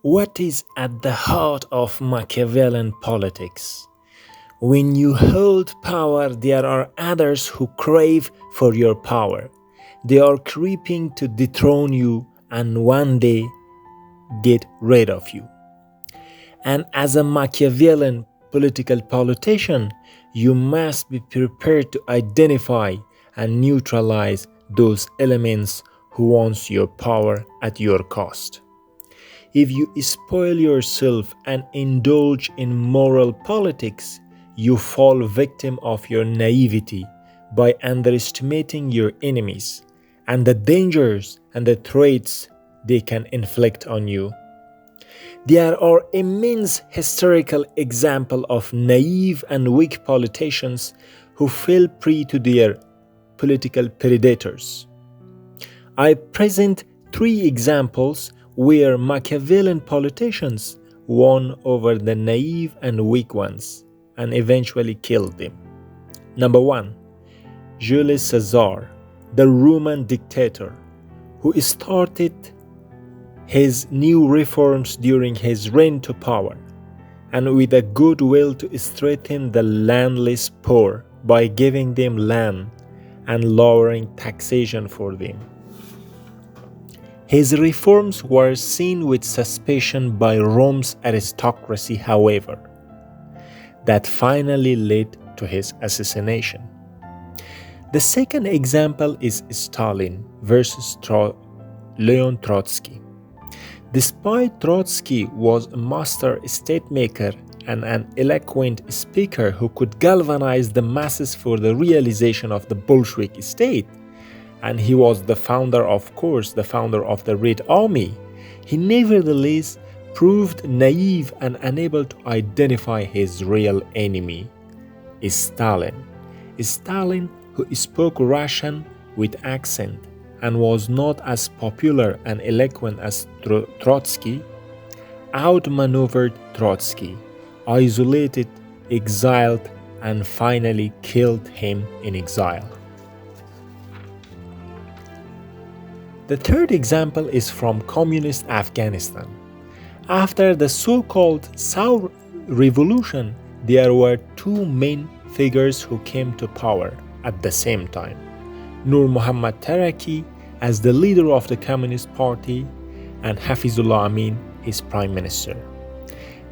What is at the heart of Machiavellian politics? When you hold power, there are others who crave for your power. They are creeping to dethrone you and one day get rid of you. And as a Machiavellian political politician, you must be prepared to identify and neutralize those elements who want your power at your cost. If you spoil yourself and indulge in moral politics, you fall victim of your naivety by underestimating your enemies and the dangers and the threats they can inflict on you. There are immense historical examples of naive and weak politicians who fell prey to their political predators. I present three examples where Machiavellian politicians won over the naive and weak ones and eventually killed them. Number one, Julius Caesar, the Roman dictator, who started his new reforms during his reign to power and with a good will to strengthen the landless poor by giving them land and lowering taxation for them. His reforms were seen with suspicion by Rome's aristocracy, however, that finally led to his assassination. The second example is Stalin versus Leon Trotsky. Despite Trotsky was a master statemaker and an eloquent speaker who could galvanize the masses for the realization of the Bolshevik state, and he was the founder of the Red Army, he nevertheless proved naive and unable to identify his real enemy, Stalin. Stalin, who spoke Russian with accent and was not as popular and eloquent as Trotsky, outmaneuvered Trotsky, isolated, exiled, and finally killed him in exile. The third example is from communist Afghanistan. After the so-called Saur Revolution, there were two main figures who came to power at the same time. Nur Muhammad Taraki as the leader of the Communist Party and Hafizullah Amin, his prime minister.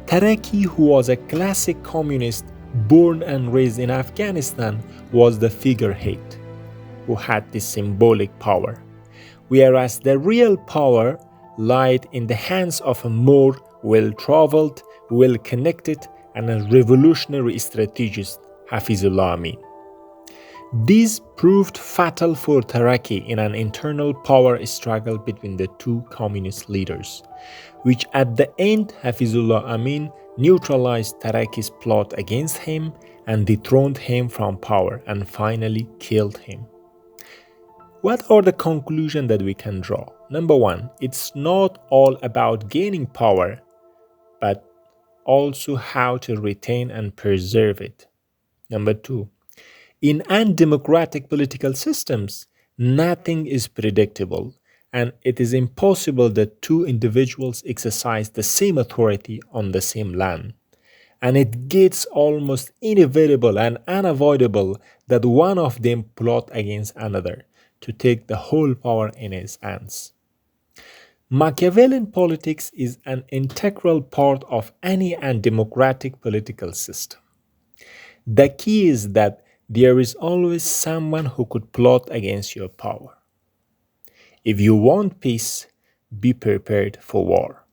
Taraki, who was a classic communist born and raised in Afghanistan, was the figurehead who had the symbolic power, whereas the real power lied in the hands of a more well-traveled, well-connected, and a revolutionary strategist, Hafizullah Amin. This proved fatal for Taraki in an internal power struggle between the two communist leaders, which at the end Hafizullah Amin neutralized Taraki's plot against him and dethroned him from power and finally killed him. What are the conclusions that we can draw? Number one, it's not all about gaining power, but also how to retain and preserve it. Number two, in undemocratic political systems, nothing is predictable, and it is impossible that two individuals exercise the same authority on the same land. And it gets almost inevitable and unavoidable that one of them plot against another to take the whole power in his hands. Machiavellian politics is an integral part of any undemocratic political system. The key is that there is always someone who could plot against your power. If you want peace, be prepared for war.